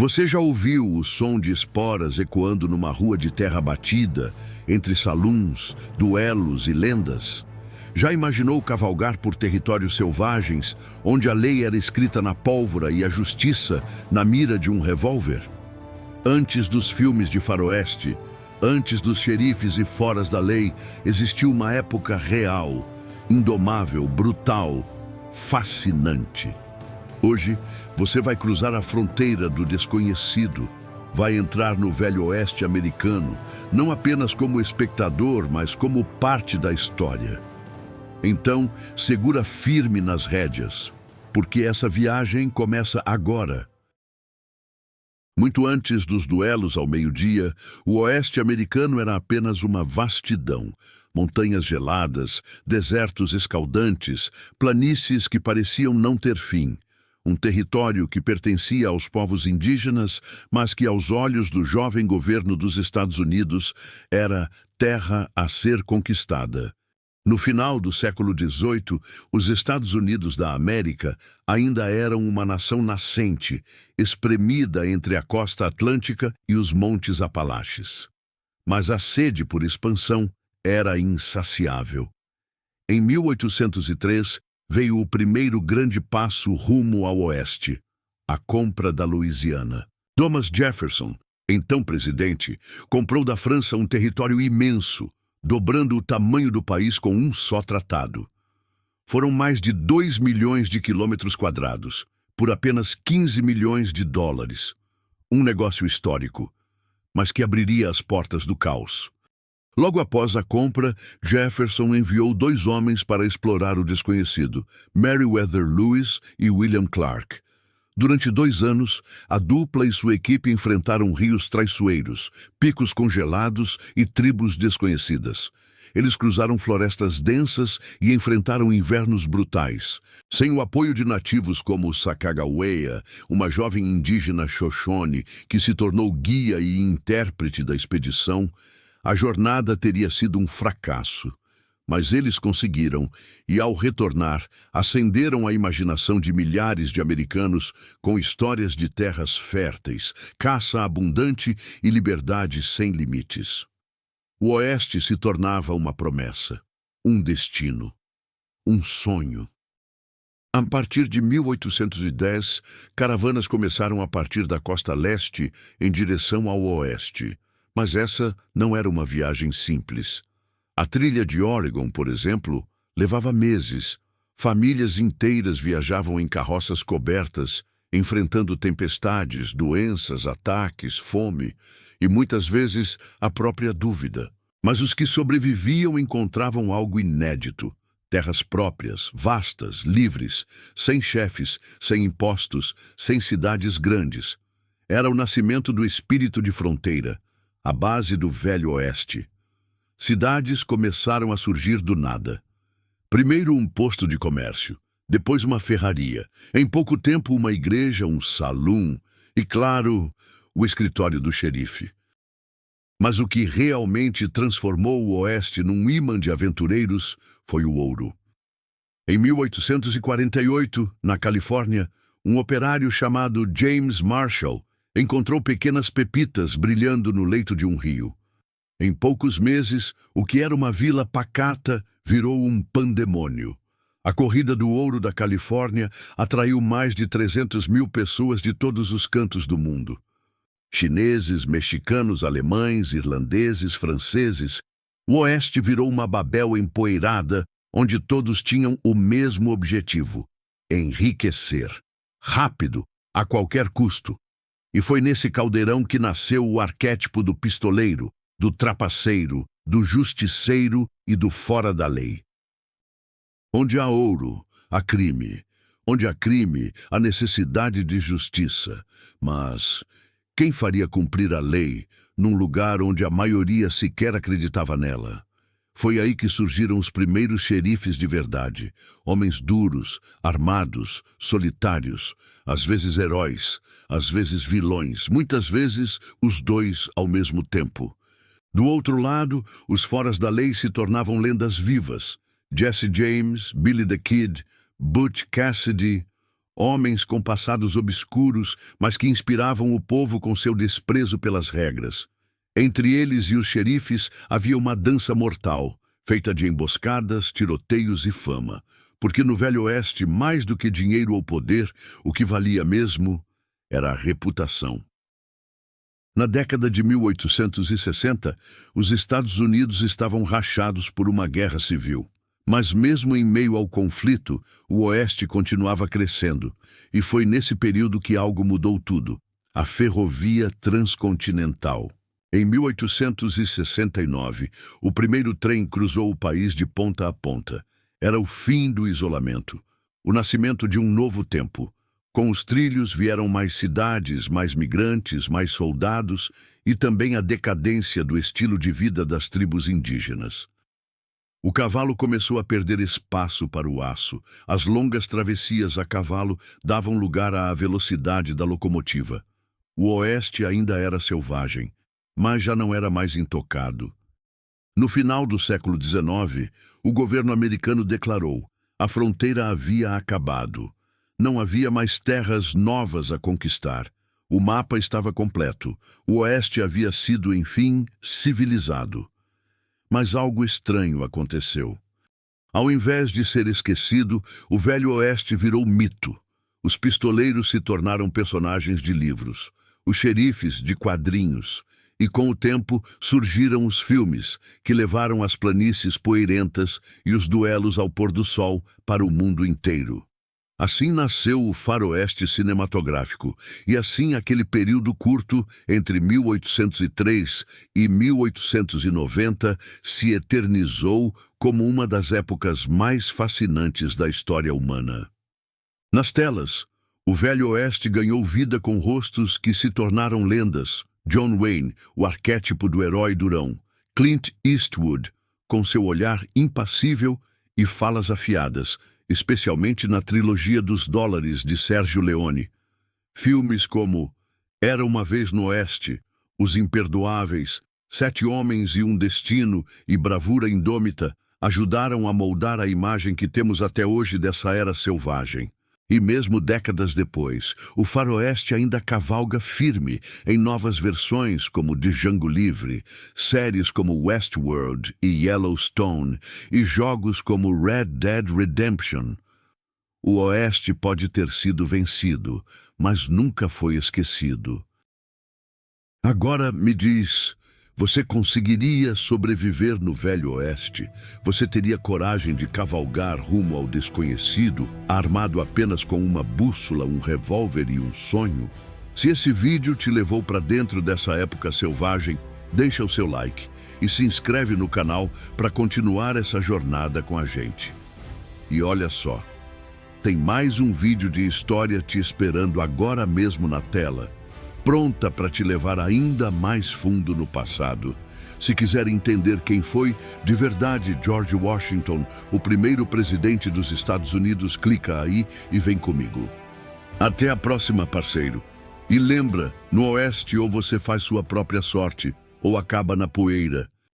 Você já ouviu o som de esporas ecoando numa rua de terra batida, entre saloons, duelos e lendas? Já imaginou cavalgar por territórios selvagens, onde a lei era escrita na pólvora e a justiça na mira de um revólver? Antes dos filmes de faroeste, antes dos xerifes e foras da lei, existiu uma época real, indomável, brutal, fascinante. Hoje, você vai cruzar a fronteira do desconhecido, vai entrar no Velho Oeste americano, não apenas como espectador, mas como parte da história. Então, segura firme nas rédeas, porque essa viagem começa agora. Muito antes dos duelos ao meio-dia, o Oeste americano era apenas uma vastidão. Montanhas geladas, desertos escaldantes, planícies que pareciam não ter fim. Um território que pertencia aos povos indígenas, mas que aos olhos do jovem governo dos Estados Unidos era terra a ser conquistada. No final do século XVIII, os Estados Unidos da América ainda eram uma nação nascente, espremida entre a costa atlântica e os montes Apalaches. Mas a sede por expansão era insaciável. Em 1803, veio o primeiro grande passo rumo ao oeste, a compra da Louisiana. Thomas Jefferson, então presidente, comprou da França um território imenso, dobrando o tamanho do país com um só tratado. Foram mais de 2 milhões de quilômetros quadrados, por apenas 15 milhões de dólares. Um negócio histórico, mas que abriria as portas do caos. Logo após a compra, Jefferson enviou 2 homens para explorar o desconhecido, Meriwether Lewis e William Clark. Durante 2 anos, a dupla e sua equipe enfrentaram rios traiçoeiros, picos congelados e tribos desconhecidas. Eles cruzaram florestas densas e enfrentaram invernos brutais. Sem o apoio de nativos como Sacagawea, uma jovem indígena Shoshone que se tornou guia e intérprete da expedição, a jornada teria sido um fracasso. Mas eles conseguiram, e ao retornar, acenderam a imaginação de milhares de americanos com histórias de terras férteis, caça abundante e liberdade sem limites. O Oeste se tornava uma promessa, um destino, um sonho. A partir de 1810, caravanas começaram a partir da costa leste em direção ao Oeste. Mas essa não era uma viagem simples. A trilha de Oregon, por exemplo, levava meses. Famílias inteiras viajavam em carroças cobertas, enfrentando tempestades, doenças, ataques, fome e muitas vezes a própria dúvida. Mas os que sobreviviam encontravam algo inédito. Terras próprias, vastas, livres, sem chefes, sem impostos, sem cidades grandes. Era o nascimento do espírito de fronteira, a base do Velho Oeste. Cidades começaram a surgir do nada. Primeiro um posto de comércio, depois uma ferraria, em pouco tempo uma igreja, um saloon e, claro, o escritório do xerife. Mas o que realmente transformou o Oeste num imã de aventureiros foi o ouro. Em 1848, na Califórnia, um operário chamado James Marshall encontrou pequenas pepitas brilhando no leito de um rio. Em poucos meses, o que era uma vila pacata virou um pandemônio. A corrida do ouro da Califórnia atraiu mais de 300 mil pessoas de todos os cantos do mundo. Chineses, mexicanos, alemães, irlandeses, franceses. O Oeste virou uma Babel empoeirada, onde todos tinham o mesmo objetivo: enriquecer. Rápido, a qualquer custo. E foi nesse caldeirão que nasceu o arquétipo do pistoleiro, do trapaceiro, do justiceiro e do fora da lei. Onde há ouro, há crime. Onde há crime, há necessidade de justiça. Mas quem faria cumprir a lei num lugar onde a maioria sequer acreditava nela? Foi aí que surgiram os primeiros xerifes de verdade, homens duros, armados, solitários, às vezes heróis, às vezes vilões, muitas vezes os dois ao mesmo tempo. Do outro lado, os foras da lei se tornavam lendas vivas. Jesse James, Billy the Kid, Butch Cassidy, Homens com passados obscuros, mas que inspiravam o povo com seu desprezo pelas regras. Entre eles e os xerifes havia uma dança mortal, feita de emboscadas, tiroteios e fama. Porque no Velho Oeste, mais do que dinheiro ou poder, o que valia mesmo era a reputação. Na década de 1860, os Estados Unidos estavam rachados por uma guerra civil. Mas mesmo em meio ao conflito, o Oeste continuava crescendo. E foi nesse período que algo mudou tudo: a ferrovia transcontinental. Em 1869, o primeiro trem cruzou o país de ponta a ponta. Era o fim do isolamento, o nascimento de um novo tempo. Com os trilhos vieram mais cidades, mais migrantes, mais soldados e também a decadência do estilo de vida das tribos indígenas. O cavalo começou a perder espaço para o aço. As longas travessias a cavalo davam lugar à velocidade da locomotiva. O Oeste ainda era selvagem, mas já não era mais intocado. No final do século XIX, o governo americano declarou: a fronteira havia acabado. Não havia mais terras novas a conquistar. O mapa estava completo. O Oeste havia sido, enfim, civilizado. Mas algo estranho aconteceu. Ao invés de ser esquecido, o Velho Oeste virou mito. Os pistoleiros se tornaram personagens de livros, os xerifes de quadrinhos. E com o tempo surgiram os filmes, que levaram as planícies poeirentas e os duelos ao pôr do sol para o mundo inteiro. Assim nasceu o faroeste cinematográfico, e assim aquele período curto entre 1803 e 1890 se eternizou como uma das épocas mais fascinantes da história humana. Nas telas, o Velho Oeste ganhou vida com rostos que se tornaram lendas. John Wayne, o arquétipo do herói durão. Clint Eastwood, com seu olhar impassível e falas afiadas, especialmente na trilogia dos dólares de Sérgio Leone. Filmes como Era uma Vez no Oeste, Os Imperdoáveis, 7 Homens e um Destino e Bravura Indômita ajudaram a moldar a imagem que temos até hoje dessa era selvagem. E mesmo décadas depois, o faroeste ainda cavalga firme em novas versões como Django Livre, séries como Westworld e Yellowstone e jogos como Red Dead Redemption. O Oeste pode ter sido vencido, mas nunca foi esquecido. Agora me diz, você conseguiria sobreviver no Velho Oeste? Você teria coragem de cavalgar rumo ao desconhecido, armado apenas com uma bússola, um revólver e um sonho? Se esse vídeo te levou para dentro dessa época selvagem, deixa o seu like e se inscreve no canal para continuar essa jornada com a gente. E olha só, tem mais um vídeo de história te esperando agora mesmo na tela, pronta para te levar ainda mais fundo no passado. Se quiser entender quem foi de verdade George Washington, o primeiro presidente dos Estados Unidos, clica aí e vem comigo. Até a próxima, parceiro. E lembra, no Oeste ou você faz sua própria sorte, ou acaba na poeira.